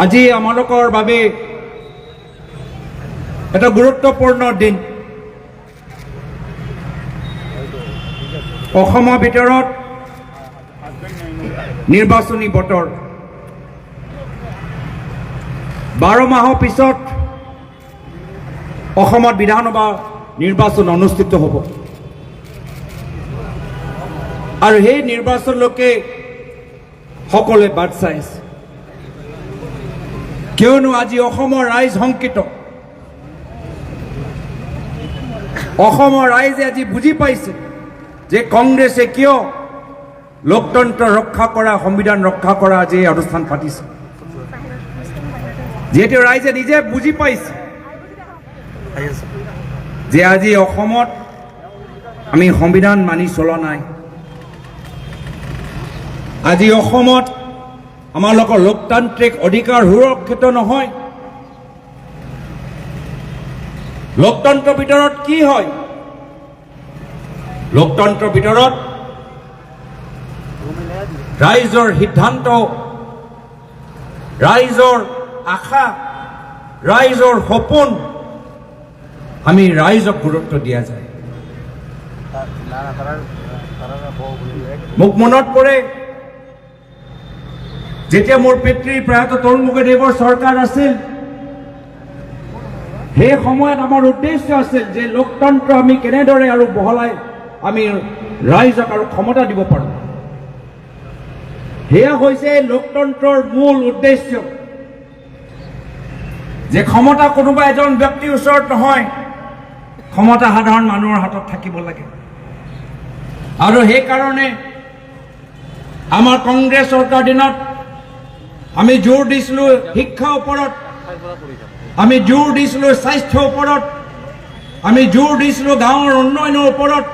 আজি আমালোকৰ বাবে এটা গুৰুত্বপূৰ্ণ দিন। অসমৰ ভিতৰত নিৰ্বাচনী বতৰ। 12 মাহৰ পিছত অসমত বিধানসভা নিৰ্বাচন অনুষ্ঠিত হ'ব আৰু সেই নিৰ্বাচনলৈকে সকলোৱে বাট চাই আছে। কিয়নো আজি অসমৰ ৰাইজ শংকিত। অসমৰ ৰাইজে আজি বুজি পাইছে যে কংগ্ৰেছে কিয় লোকতন্ত্ৰ ৰক্ষা কৰা, সংবিধান ৰক্ষা কৰা আজি এই অনুষ্ঠান পাতিছে। যিহেতু ৰাইজে নিজে বুজি পাইছে যে আজি অসমত আমি সংবিধান মানি চলা নাই। আজি অসমত আমালোকৰ লোকতান্ত্ৰিক অধিকাৰ সুৰক্ষিত নহয়। লোকতন্ত্ৰৰ ভিতৰত কি হয়? লোকতন্ত্ৰৰ ভিতৰত ৰাইজৰ সিদ্ধান্ত, ৰাইজৰ আশা, ৰাইজৰ সপোন আমি ৰাইজক গুৰুত্ব দিয়া যায়। মোক মনত পৰে যেতিয়া মোৰ পিতৃ প্ৰয়াত তৰুণমুখদেৱৰ চৰকাৰ আছিল, সেই সময়ত আমাৰ উদ্দেশ্য আছিল যে লোকতন্ত্ৰ আমি কেনেদৰে আৰু বহলাই আমি ৰাইজক আৰু ক্ষমতা দিব পাৰোঁ। সেয়া হৈছে লোকতন্ত্ৰৰ মূল উদ্দেশ্য, যে ক্ষমতা কোনোবা এজন ব্যক্তিৰ ওচৰত নহয়, ক্ষমতা সাধাৰণ মানুহৰ হাতত থাকিব লাগে। আৰু সেইকাৰণে আমাৰ কংগ্ৰেছ চৰকাৰ দিনত আমি জোৰ দিছিলোঁ শিক্ষাৰ ওপৰত, আমি জোৰ দিছিলোঁ স্বাস্থ্যৰ ওপৰত, আমি জোৰ দিছিলোঁ গাঁৱৰ উন্নয়নৰ ওপৰত,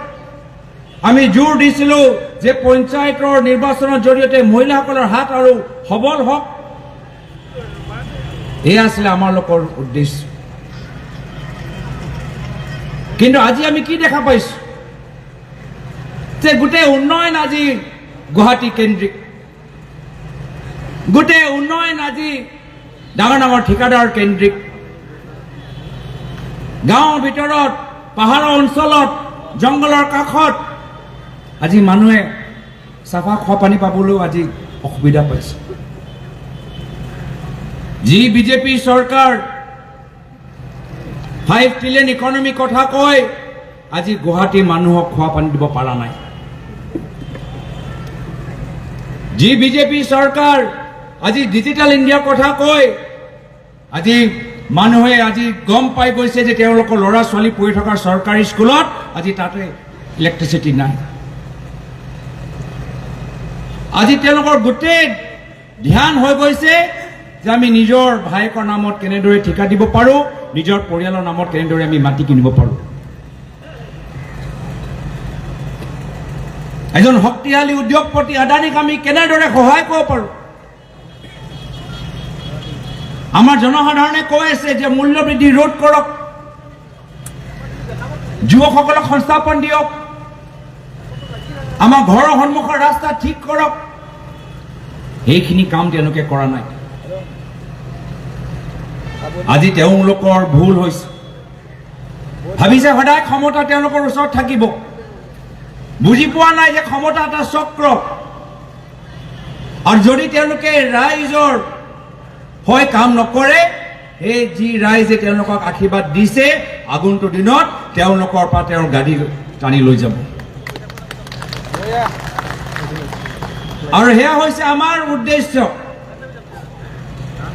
আমি জোৰ দিছিলোঁ যে পঞ্চায়তৰ নিৰ্বাচনৰ জৰিয়তে মহিলাসকলৰ হাত আৰু সবল হওক। এয়া আছিলে আমালোকৰ উদ্দেশ্য। কিন্তু আজি আমি কি দেখা পাইছোঁ যে গোটেই উন্নয়ন আজি গুৱাহাটী কেন্দ্ৰিক, গোটেই উন্নয়ন আজি ডাঙৰ ডাঙৰ ঠিকাদাৰ কেন্দ্ৰিক। গাঁৱৰ ভিতৰত, পাহাৰৰ অঞ্চলত, জংঘলৰ কাষত আজি মানুহে চাফা খোৱা পানী পাবলৈও আজি অসুবিধা পাইছে। যি বিজেপি চৰকাৰ 5 ট্ৰিলিয়ন ইকনমি কথা কয়, আজি গুৱাহাটীৰ মানুহক খোৱা পানী দিব পৰা নাই। যি বিজেপি চৰকাৰ আজি ডিজিটেল ইণ্ডিয়াৰ কথা কয়, আজি মানুহে আজি গম পাই গৈছে যে তেওঁলোকৰ ল'ৰা ছোৱালী পঢ়ি থকা চৰকাৰী স্কুলত আজি তাতে ইলেক্ট্ৰিচিটি নাই। আজি তেওঁলোকৰ গোটেই ধ্যান হৈ গৈছে যে আমি নিজৰ ভায়েকৰ নামত কেনেদৰে ঠিকা দিব পাৰোঁ, নিজৰ পৰিয়ালৰ নামত কেনেদৰে আমি মাটি কিনিব পাৰোঁ। এজন শক্তিশালী উদ্যোগপতি আদানীক আমি কেনেদৰে সহায় কৰিব পাৰোঁ। আমাৰ জনসাধাৰণে কৈ আছে যে মূল্যবৃদ্ধি ৰোধ কৰক, যুৱকসকলক সংস্থাপন দিয়ক, আমাৰ ঘৰৰ সন্মুখৰ ৰাস্তা ঠিক কৰক। সেইখিনি কাম তেওঁলোকে কৰা নাই। আজি তেওঁলোকৰ ভুল হৈছে। ভাবিছে সদায় ক্ষমতা তেওঁলোকৰ ওচৰত থাকিব। বুজি পোৱা নাই যে ক্ষমতা এটা চক্ৰ, আৰু যদি তেওঁলোকে ৰাইজৰ হয় কাম নকৰে, সেই যি ৰাইজে তেওঁলোকক আশীৰ্বাদ দিছে, আগন্তুক দিনত তেওঁলোকৰ পৰা তেওঁৰ গাড়ী টানি লৈ যাব। আৰু সেয়া হৈছে আমাৰ উদ্দেশ্য,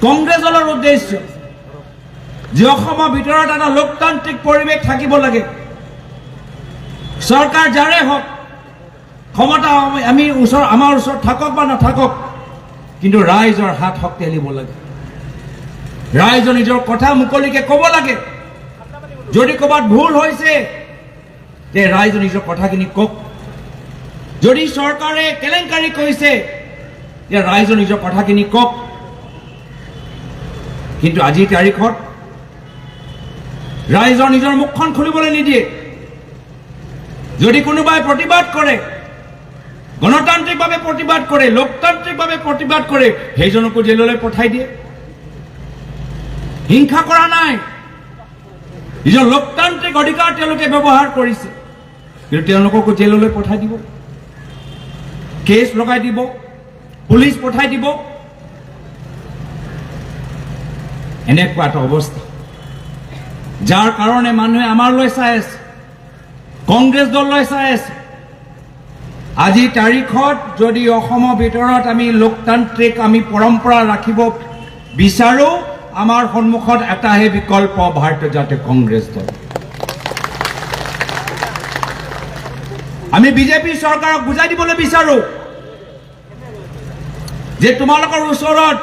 কংগ্ৰেছ দলৰ উদ্দেশ্য, যে অসমৰ ভিতৰত এটা লোকতান্ত্ৰিক পৰিৱেশ থাকিব লাগে। চৰকাৰ যাৰে হওক, ক্ষমতা আমি আমাৰ ওচৰত থাকক বা নাথাকক, কিন্তু ৰাইজৰ হাত শক্তিশালী হ'ব লাগে। ৰাইজৰ নিজৰ কথা মুকলিকে ক'ব লাগে। যদি ক'ৰবাত ভুল হৈছে, তে ৰাইজৰ নিজৰ কথাখিনি কওক। যদি চৰকাৰে কেলেংকাৰী কৰিছে, তে ৰাইজৰ নিজৰ কথাখিনি কওক। কিন্তু আজিৰ তাৰিখত ৰাইজৰ নিজৰ মুখখন খুলিবলৈ নিদিয়ে। যদি কোনোবাই প্ৰতিবাদ কৰে, গণতান্ত্ৰিকভাৱে প্ৰতিবাদ কৰে, লোকতান্ত্ৰিকভাৱে প্ৰতিবাদ কৰে, সেইজনকো জেললৈ পঠাই দিয়ে। হিংসা কৰা নাই, নিজৰ লোকতান্ত্ৰিক অধিকাৰ তেওঁলোকে ব্যৱহাৰ কৰিছে, কিন্তু তেওঁলোককো জেললৈ পঠাই দিব, কেছ লগাই দিব, পুলিচ পঠাই দিব। এনেকুৱা এটা অৱস্থা, যাৰ কাৰণে মানুহে আমাৰলৈ চাই আছে, কংগ্ৰেছ দললৈ চাই আছে। আজি তাৰিখত যদি অসমৰ ভিতৰত আমি লোকতান্ত্ৰিক আমি পৰম্পৰা ৰাখিব বিচাৰো, আমাৰ সন্মুখত এটাহে বিকল্প, ভাৰতীয় জাতীয় কংগ্ৰেছ দল। আমি বিজেপি চৰকাৰক বুজাই দিবলৈ বিচাৰো যে তোমালোকৰ ওচৰত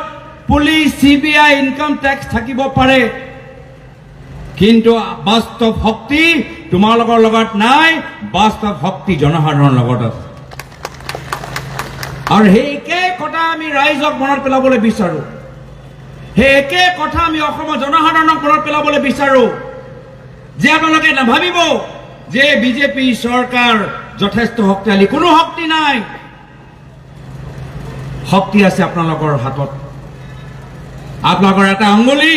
পুলিচ, CBI, ইনকাম টেক্স থাকিব পাৰে, কিন্তু বাস্তৱ শক্তি তোমালোকৰ লগত নাই, বাস্তৱ শক্তি জনসাধাৰণৰ লগত আছে। আৰু সেই একে কথা আমি ৰাইজক মনত পেলাবলৈ বিচাৰো, সেই একে কথা আমি অসমৰ জনসাধাৰণক মনত পেলাবলৈ বিচাৰো যে আপোনালোকে নাভাবিব যে বিজেপি চৰকাৰ যথেষ্ট শক্তিশালী, কোনো শক্তি নাই। শক্তি আছে আপোনালোকৰ হাতত। আপোনালোকৰ এটা আঙুলি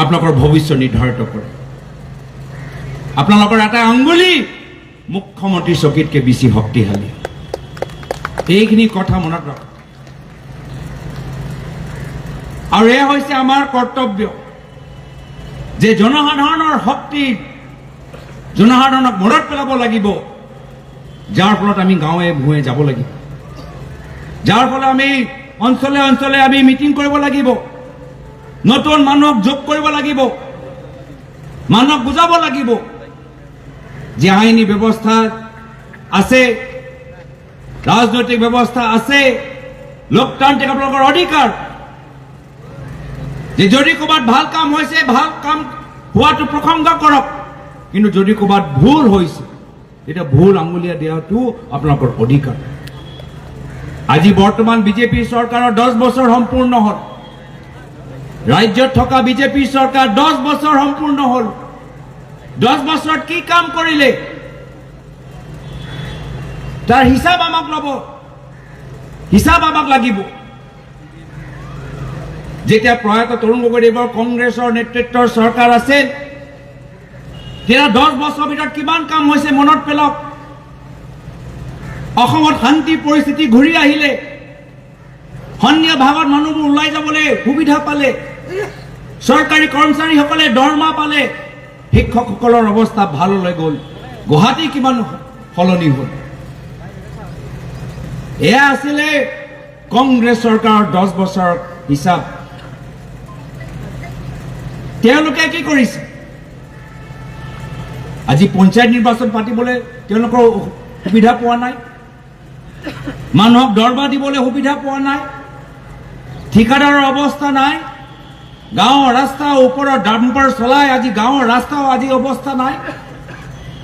আপোনালোকৰ ভৱিষ্যত নিৰ্ধাৰিত কৰে। আপোনালোকৰ এটা আঙুলি মুখ্যমন্ত্ৰী চকীতকৈ বেছি শক্তিশালী। এইখিনি কথা মনত ৰাখক। আৰু এয়া হৈছে আমাৰ কৰ্তব্য যে জনসাধাৰণৰ শক্তি, জনসাধাৰণক মনত পেলাব লাগিব, যাৰ ফলত আমি গাঁৱে ভূঞে যাব লাগিব, যাৰ ফলত আমি অঞ্চলে অঞ্চলে আমি মিটিং কৰিব লাগিব, নতুন মানুহক যোগ কৰিব লাগিব, মানুহক বুজাব লাগিব যে আইনী ব্যৱস্থা আছে, ৰাজনৈতিক ব্যৱস্থা আছে, লোকতান্ত্ৰিক আপোনালোকৰ অধিকাৰ, যে যদি ক'ৰবাত ভাল কাম হৈছে, ভাল কাম হোৱাটো প্ৰশংসা কৰক, কিন্তু যদি ক'ৰবাত ভুল হৈছে তেতিয়া ভুল আঙুলিয়া দিয়াটো আপোনালোকৰ অধিকাৰ। আজি বৰ্তমান বিজেপি চৰকাৰৰ 10 বছৰ সম্পূৰ্ণ হ'ল, ৰাজ্যত থকা বিজেপি চৰকাৰ 10 বছৰ সম্পূৰ্ণ হ'ল। 10 বছৰত কি কাম কৰিলে তাৰ হিচাপ আমাক ল'ব, হিচাপ আমাক লাগিব। যেতিয়া প্ৰয়াত তৰুণ গগৈদেৱৰ কংগ্ৰেছৰ নেতৃত্বৰ চৰকাৰ আছিল, তেতিয়া 10 বছৰৰ ভিতৰত কিমান কাম হৈছে মনত পেলাওক। অসমত শান্তি পৰিস্থিতি ঘূৰি আহিলে, সন্ধিয়া ভাগত মানুহবোৰ ওলাই যাবলৈ সুবিধা পালে, চৰকাৰী কৰ্মচাৰীসকলে দৰমহা পালে, শিক্ষকসকলৰ অৱস্থা ভাললৈ গ'ল, গুৱাহাটী কিমান সলনি হ'ল। এয়া আছিলে কংগ্ৰেছ চৰকাৰৰ 10 বছৰৰ হিচাপ। তেওঁলোকে কি কৰিছে? আজি পঞ্চায়ত নিৰ্বাচন পাতিবলৈ তেওঁলোকৰ সুবিধা পোৱা নাই, মানুহক দৰমহা দিবলৈ সুবিধা পোৱা নাই, ঠিকাদাৰৰ অৱস্থা নাই, গাঁৱৰ ৰাস্তা ওপৰত ডাম্পাৰ চলাই আজি গাঁৱৰ ৰাস্তাও আজি অৱস্থা নাই।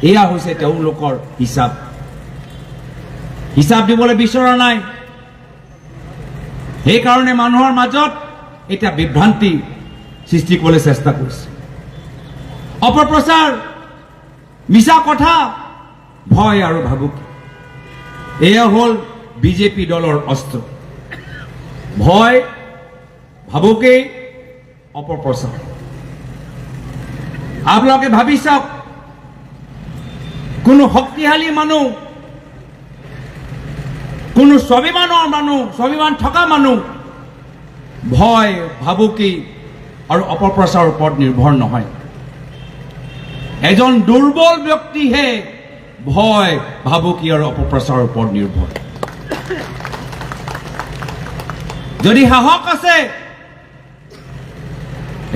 এয়া হৈছে তেওঁলোকৰ হিচাপ। হিচাপ দিবলৈ বিচৰা নাই, সেইকাৰণে মানুহৰ মাজত এতিয়া বিভ্ৰান্তি সৃষ্টি কৰিবলৈ চেষ্টা কৰিছে। অপপ্ৰচাৰ, মিছা কথা, ভয় আৰু ভাবুকি, এয়া হ'ল বিজেপি দলৰ অস্ত্ৰ। ভয়, ভাবুকি, অপপ্ৰচাৰ। আপোনালোকে ভাবি চাওক, কোনো শক্তিশালী মানুহ, কোনো স্বাভিমানৰ মানুহ, স্বাভিমান থকা মানুহ ভয়, ভাবুকি আৰু অপপ্ৰচাৰৰ ওপৰত নিৰ্ভৰ নহয়। এজন দুৰ্বল ব্যক্তিহে ভয়, ভাবুকি আৰু অপপ্ৰচাৰৰ ওপৰত নিৰ্ভৰ। যদি সাহস আছে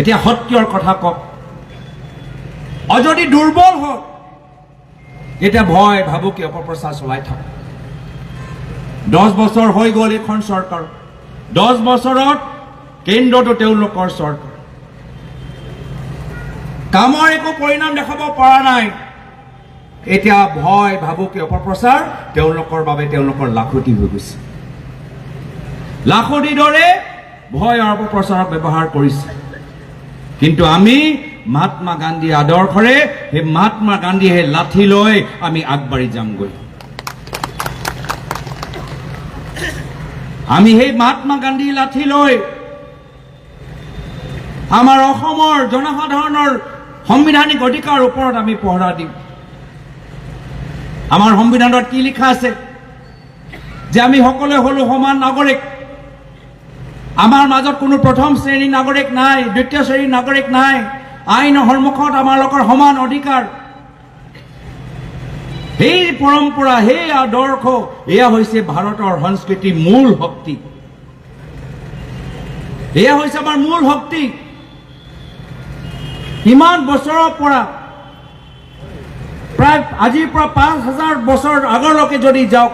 এতিয়া সত্যৰ কথা কওক, আৰু যদি দুৰ্বল হওক এতিয়া ভয়, ভাবুকি, অপপ্ৰচাৰ চলাই থাকক। 10 বছৰ হৈ গ'ল এইখন চৰকাৰ, 10 বছৰত কেন্দ্ৰতো তেওঁলোকৰ চৰকাৰ, কামৰ একো পৰিণাম দেখাব পৰা নাই। এতিয়া ভয়, ভাবুকি, অপপ্ৰচাৰ তেওঁলোকৰ বাবে তেওঁলোকৰ লাখুটি হৈ গৈছে। লাখুটিৰ দৰে ভয় আৰু অপপ্ৰচাৰক ব্যৱহাৰ কৰিছে। কিন্তু আমি মহাত্মা গান্ধীৰ আদৰ্শৰে সেই মহাত্মা গান্ধীৰ সেই লাঠি লৈ আমি আগবাঢ়ি যামগৈ। আমি সেই মহাত্মা গান্ধীৰ লাঠি লৈ আমাৰ অসমৰ জনসাধাৰণৰ সাংবিধানিক অধিকাৰ ওপৰত আমি পহৰা দিম। আমাৰ সংবিধানত কি লিখা আছে যে আমি সকলোৱে হলো সমান নাগৰিক। আমাৰ মাজত কোনো প্ৰথম শ্ৰেণীৰ নাগৰিক নাই, দ্বিতীয় শ্ৰেণীৰ নাগৰিক নাই। আইনৰ সন্মুখত আমাৰ লোকৰ সমান অধিকাৰ। সেই পৰম্পৰা, সেই আদৰ্শ, এয়া হৈছে ভাৰতৰ সংস্কৃতিৰ মূল শক্তি। এয়া হৈছে আমাৰ মূল শক্তি। ইমান বছৰৰ পৰা, প্ৰায় আজিৰ পৰা ৫,০০০ বছৰ আগলৈকে যদি যাওক,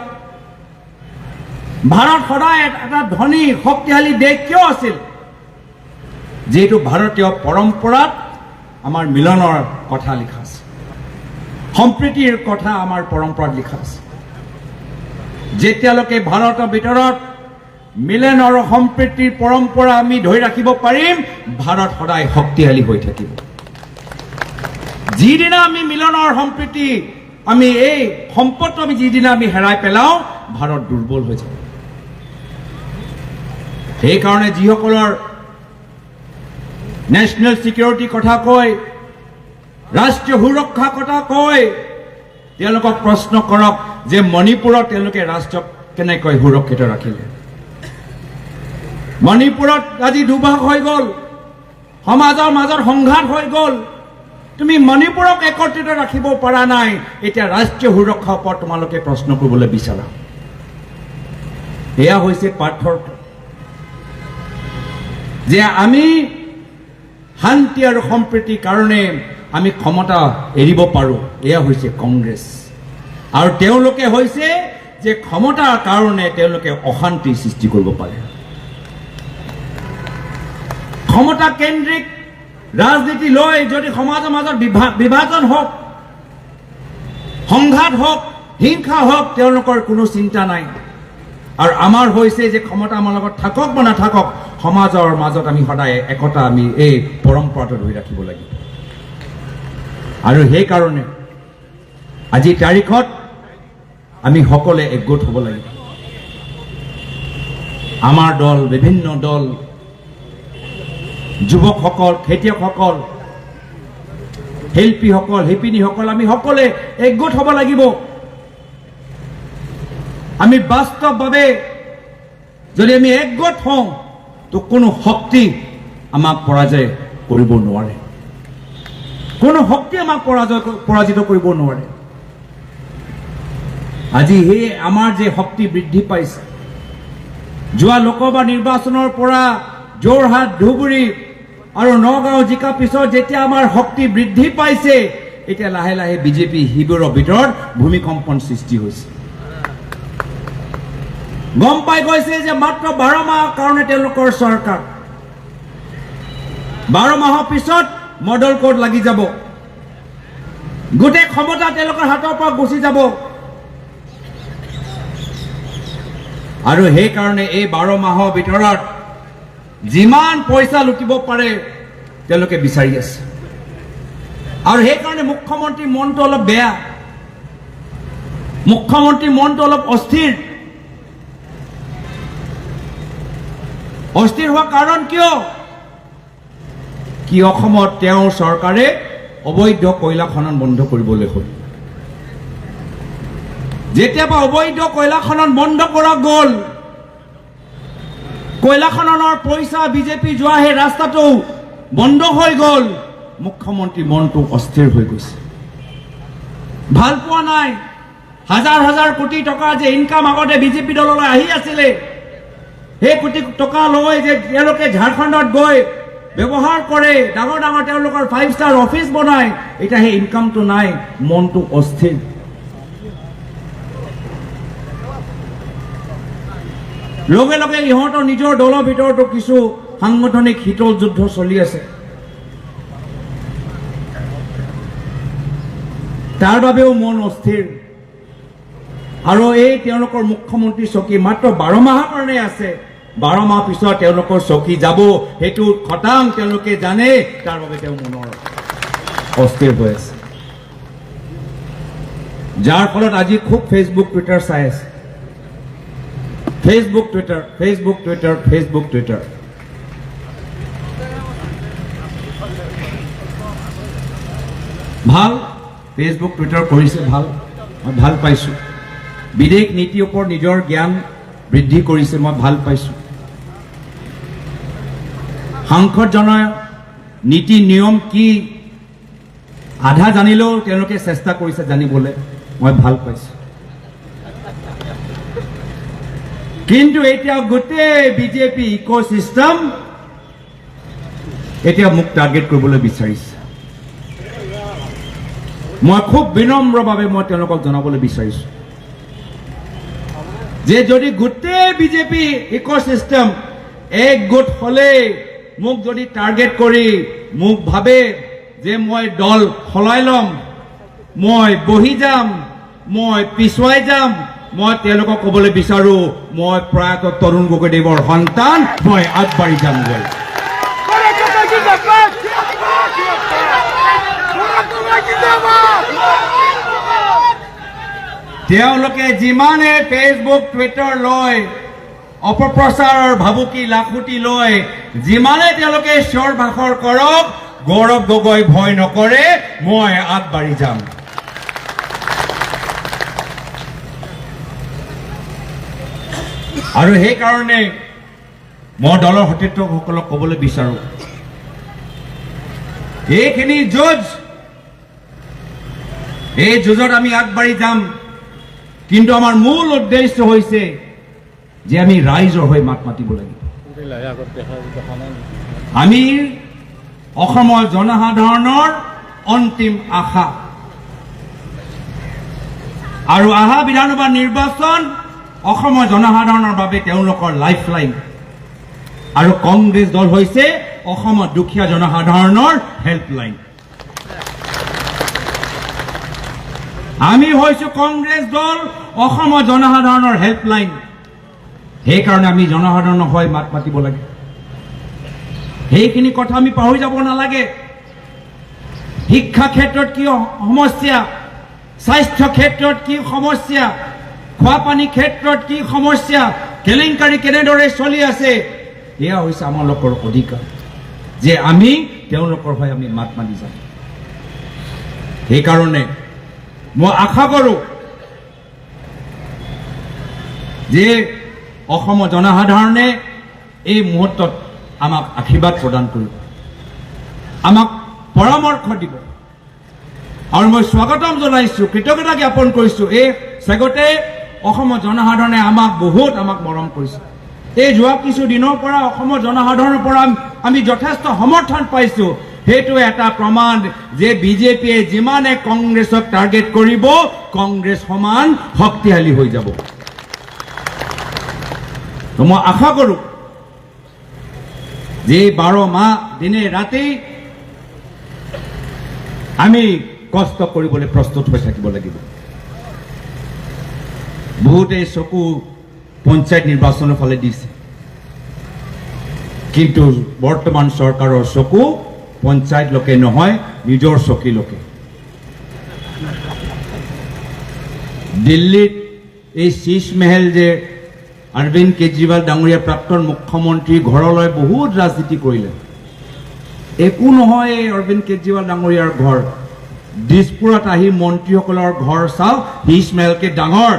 ভাৰত সদায় এটা ধনী শক্তিশালী দেশ কিয় আছিল? যিহেতু ভাৰতীয় পৰম্পৰাত আমাৰ মিলনৰ কথা লিখা আছে, সম্প্ৰীতিৰ কথা আমাৰ পৰম্পৰাত লিখা আছে। যেতিয়ালৈকে ভাৰতৰ ভিতৰত মিলন আৰু সম্প্ৰীতিৰ পৰম্পৰা আমি ধৰি ৰাখিব পাৰিম, ভাৰত সদায় শক্তিশালী হৈ থাকিব। যিদিনা আমি মিলনৰ সম্প্ৰীতি, আমি এই সম্পদটো আমি যিদিনা আমি হেৰাই পেলাওঁ, ভাৰত দুৰ্বল হৈ যাব। সেইকাৰণে যিসকলৰ নেশ্যনেল ছিকিউৰিটিৰ কথা কয়, ৰাষ্ট্ৰীয় সুৰক্ষাৰ কথা কয়, তেওঁলোকক প্ৰশ্ন কৰক যে মণিপুৰত তেওঁলোকে ৰাষ্ট্ৰক কেনেকৈ সুৰক্ষিত ৰাখিলে। মণিপুৰত আজি দুভাগ হৈ গ'ল, সমাজৰ মাজত সংঘাত হৈ গ'ল। তুমি মণিপুৰক একত্ৰিত ৰাখিব পৰা নাই, এতিয়া ৰাষ্ট্ৰীয় সুৰক্ষাৰ ওপৰত তোমালোকে প্ৰশ্ন কৰিবলৈ বিচাৰা। এয়া হৈছে পাৰ্থক্য, যে আমি শান্তি আৰু সম্প্ৰীতিৰ কাৰণে আমি ক্ষমতা এৰিব পাৰোঁ। এয়া হৈছে কংগ্ৰেছ। আৰু তেওঁলোকে হৈছে যে ক্ষমতাৰ কাৰণে তেওঁলোকে অশান্তি সৃষ্টি কৰিব পাৰে। ক্ষমতা কেন্দ্ৰিক ৰাজনীতি লৈ যদি সমাজৰ মাজত বিভাজন হওক, সংঘাত হওক, হিংসা হওক, তেওঁলোকৰ কোনো চিন্তা নাই। আৰু আমাৰ হৈছে যে ক্ষমতা আমাৰ লগত থাকক বা নাথাকক, সমাজৰ মাজত আমি সদায় একতা, আমি এই পৰম্পৰাটো ধৰি ৰাখিব লাগিব। আৰু সেইকাৰণে আজিৰ তাৰিখত আমি সকলোৱে একগোট হ'ব লাগিব। আমাৰ দল, বিভিন্ন দল, যুৱকসকল, খেতিয়কসকল, শিল্পীসকল, শিপিনীসকল, আমি সকলোৱে একগোট হ'ব লাগিব। আমি বাস্তৱভাৱে যদি আমি একগোট হওঁ, তো কোনো শক্তি আমাক পৰাজয় কৰিব নোৱাৰে। কোনো শক্তি আমাক পৰাজিত কৰিব নোৱাৰে। আজি সেই আমাৰ যে শক্তি বৃদ্ধি পাইছে, যোৱা লোকসভা নিৰ্বাচনৰ পৰা যোৰহাট, ধুবুৰী আৰু নগাঁও জিকাৰ পিছত যেতিয়া আমাৰ শক্তি বৃদ্ধি পাইছে, এতিয়া লাহে লাহে বিজেপি শিবিৰৰ ভিতৰত ভূমিকম্পন সৃষ্টি হৈছে। গম পাই গৈছে যে মাত্ৰ 12 মাহৰ কাৰণে তেওঁলোকৰ চৰকাৰ, 12 মাহৰ পিছত মডেল কোড লাগি যাব, গোটেই ক্ষমতা তেওঁলোকৰ হাতৰ পৰা গুচি যাব। আৰু সেইকাৰণে এই 12 মাহৰ ভিতৰত যিমান পইচা লুটিব পাৰে তেওঁলোকে বিচাৰি আছে। আৰু সেইকাৰণে মুখ্যমন্ত্ৰীৰ মনটো অলপ বেয়া, মুখ্যমন্ত্ৰীৰ মনটো অলপ অস্থিৰ। অস্থিৰ হোৱাৰ কাৰণ কিয়? কি অসমত তেওঁৰ চৰকাৰে অবৈধ কয়লা খনন বন্ধ কৰিবলৈ হ'ল। যেতিয়া অবৈধ কয়লা খনন বন্ধ কৰা গ'ল, কয়লা খননৰ পইচা বিজেপি যোৱা সেই ৰাস্তাটো বন্ধ হৈ গ'ল, মুখ্যমন্ত্ৰীৰ মনটো অস্থিৰ হৈ গৈছে। ভাল পোৱা নাই। হাজাৰ হাজাৰ কোটি টকা যে ইনকাম আগতে বিজেপি দললৈ আহি আছিলে, সেই কোটি টকা লৈ যে তেওঁলোকে ঝাৰখণ্ডত গৈ ব্যৱহাৰ কৰে, ডাঙৰ ডাঙৰ তেওঁলোকৰ 5 ষ্টাৰ অফিচ বনায়, এতিয়া সেই ইনকামটো নাই, মনটো অস্থিৰ। লগে লগে ইহঁতৰ নিজৰ দলৰ ভিতৰতো কিছু সাংগঠনিক শীতল যুদ্ধ চলি আছে। তাৰ বাবেও মন অস্থিৰ। আৰু এই তেওঁলোকৰ মুখ্যমন্ত্ৰী চকী মাত্ৰ 12 মাহৰ কাৰণে আছে। 12 মাহ পিছত তেওঁলোকৰ চকী যাব, সেইটো খটাং তেওঁলোকে জানে। তাৰ বাবে তেওঁ মনৰ অস্থিৰ হৈ আছে, যাৰ ফলত আজি খুব ফেচবুক টুইটাৰ চাই আছে। Facebook Twitter, Facebook Twitter, Facebook Twitter. ভাল ফেচবুক টুইটাৰ কৰিছে ভাল মই ভাল পাইছোঁ বিদেশ নীতিৰ ওপৰত নিজৰ জ্ঞান বৃদ্ধি কৰিছে মই ভাল পাইছোঁ সাংসদজনৰ নীতি নিয়ম কি আধা জানিলেও তেওঁলোকে চেষ্টা কৰিছে জানিবলৈ মই ভাল পাইছোঁ কিন্তু এতিয়া গোটেই বিজেপি ইক'চিষ্টেম এতিয়া মোক টাৰ্গেট কৰিবলৈ বিচাৰিছে মই খুব বিনম্ৰভাৱে মই তেওঁলোকক জনাবলৈ বিচাৰিছোঁ যে যদি গোটেই বিজেপি ইক'চিষ্টেম এক গোট হ'লে মোক যদি টাৰ্গেট কৰি মোক ভাবে যে মই দল সলাই ল'ম মই বহি যাম মই পিছুৱাই যাম মই তেওঁলোকক ক'বলৈ বিচাৰোঁ মই প্ৰয়াত তৰুণ গগৈদেৱৰ সন্তান মই আগবাঢ়ি যামগৈ তেওঁলোকে যিমানে ফেচবুক টুইটাৰ লৈ অপপ্ৰচাৰৰ ভাবুকি লাখুটি লৈ যিমানে তেওঁলোকে চিঞৰ বাখৰ কৰক গৌৰৱ গগৈ ভয় নকৰে মই আগবাঢ়ি যাম আৰু সেইকাৰণে মই দলৰ সতীৰ্থসকলক ক'বলৈ বিচাৰোঁ এইখিনি যুঁজ এই যুঁজত আমি আগবাঢ়ি যাম কিন্তু আমাৰ মূল উদ্দেশ্য হৈছে যে আমি ৰাইজৰ হৈ মাত মাতিব লাগিব আমি অসমৰ জনসাধাৰণৰ অন্তিম আশা আৰু অহা বিধানসভা নিৰ্বাচন অসমৰ জনসাধাৰণৰ বাবে তেওঁলোকৰ লাইফলাইন আৰু কংগ্ৰেছ দল হৈছে অসমৰ দুখীয়া জনসাধাৰণৰ হেল্পলাইন আমি হৈছো কংগ্ৰেছ দল অসমৰ জনসাধাৰণৰ হেল্পলাইন সেইকাৰণে আমি জনসাধাৰণৰ হৈ মাত মাতিব লাগে সেইখিনি কথা আমি পাহৰি যাব নালাগে শিক্ষা ক্ষেত্ৰত কি সমস্যা স্বাস্থ্য ক্ষেত্ৰত কি সমস্যা খোৱা পানী ক্ষেত্ৰত কি সমস্যা কেলেংকাৰী কেনেদৰে চলি আছে এয়া হৈছে আমালোকৰ অধিকাৰ যে আমি তেওঁলোকৰ হৈ আমি মাত মাতি যাম সেইকাৰণে মই আশা কৰোঁ যে অসমৰ জনসাধাৰণে এই মুহূৰ্তত আমাক আশীৰ্বাদ প্ৰদান কৰিব আমাক পৰামৰ্শ দিব আৰু মই স্বাগতম জনাইছোঁ কৃতজ্ঞতা জ্ঞাপন কৰিছোঁ এই স্বাগতে অসমৰ জনসাধাৰণে আমাক মৰম কৰিছে এই যোৱা কিছু দিনৰ পৰা অসমৰ জনসাধাৰণৰ পৰা আমি যথেষ্ট সমৰ্থন পাইছোঁ সেইটো এটা প্ৰমাণ যে বিজেপিয়ে যিমানে কংগ্ৰেছক টাৰ্গেট কৰিব কংগ্ৰেছ সমান শক্তিশালী হৈ যাব তো মই আশা কৰোঁ যে 12 মাহ দিনে ৰাতি আমি কষ্ট কৰিবলৈ প্ৰস্তুত হৈ থাকিব লাগিব বহুতে চকু পঞ্চায়ত নিৰ্বাচনৰ ফালে দিছে কিন্তু বৰ্তমান চৰকাৰৰ চকু পঞ্চায়ত লোকে নহয় নিজৰ চকী লোকে দিল্লীত এই শীষ মহল যে অৰবিন্দ কেজৰিৱাল ডাঙৰীয়া প্ৰাক্তন মুখ্যমন্ত্ৰী ঘৰলৈ বহুত ৰাজনীতি কৰিলে একো নহয় এই অৰবিন্দ কেজৰিৱাল ডাঙৰীয়াৰ ঘৰ দিছপুৰত আহি মন্ত্ৰীসকলৰ ঘৰ চাওক শীষ মহলকে ডাঙৰ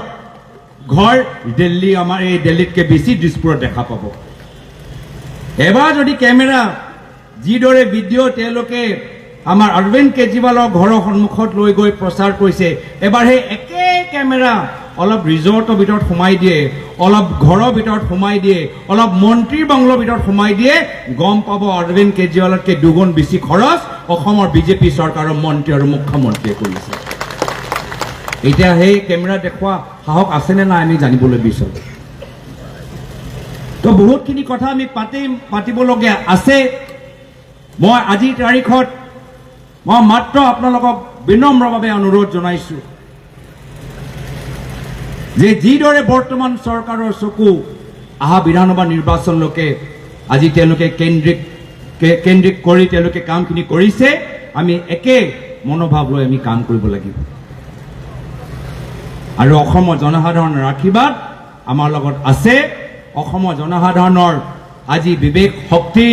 ঘৰ দিল্লী আমাৰ এই দিল্লীতকৈ বেছি দিছপুৰত দেখা পাব এবাৰ যদি কেমেৰা যিদৰে ভিডিঅ' তেওঁলোকে আমাৰ অৰবিন্দ কেজৰিৱালৰ ঘৰৰ সন্মুখত লৈ গৈ প্ৰচাৰ কৰিছে এবাৰ সেই একে কেমেৰা অলপ ৰিজৰ্টৰ ভিতৰত সোমাই দিয়ে অলপ ঘৰৰ ভিতৰত সোমাই দিয়ে অলপ মন্ত্ৰীৰ বাংলৰ ভিতৰত সোমাই দিয়ে গম পাব অৰবিন্দ কেজৰিৱালতকৈ দুগুণ বেছি খৰচ অসমৰ বিজেপি চৰকাৰৰ মন্ত্ৰী আৰু মুখ্যমন্ত্ৰীয়ে কৰিছে এতিয়া সেই কেমেৰা দেখুওৱা সাহস আছেনে নাই আমি জানিবলৈ বিচাৰোঁ তো বহুতখিনি কথা আমি পাতিবলগীয়া আছে মই আজিৰ তাৰিখত মই মাত্ৰ আপোনালোকক বিনম্ৰভাৱে অনুৰোধ জনাইছোঁ যে যিদৰে বৰ্তমান চৰকাৰৰ চকু অহা বিধানসভা নিৰ্বাচনলৈকে আজি তেওঁলোকে কেন্দ্ৰিক কৰি তেওঁলোকে কামখিনি কৰিছে আমি একে মনোভাৱ লৈ আমি কাম কৰিব লাগিব আৰু অসমৰ জনসাধাৰণৰ আশীৰ্বাদ আমাৰ লগত আছে অসমৰ জনসাধাৰণৰ আজি বিবেক শক্তি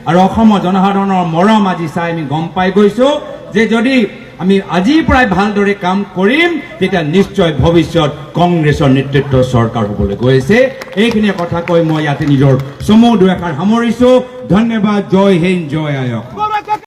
আৰু অসমৰ জনসাধাৰণৰ মৰম আজি চাই আমি গম পাই গৈছোঁ যে যদি আমি আজিৰ পৰাই ভালদৰে কাম কৰিম তেতিয়া নিশ্চয় ভৱিষ্যত কংগ্ৰেছৰ নেতৃত্বৰ চৰকাৰ হ'বলৈ গৈ আছে এইখিনি কথা কৈ মই ইয়াতে নিজৰ চমু দুআষাৰ সামৰিছো ধন্যবাদ জয় হিন্দ জয় আয়ক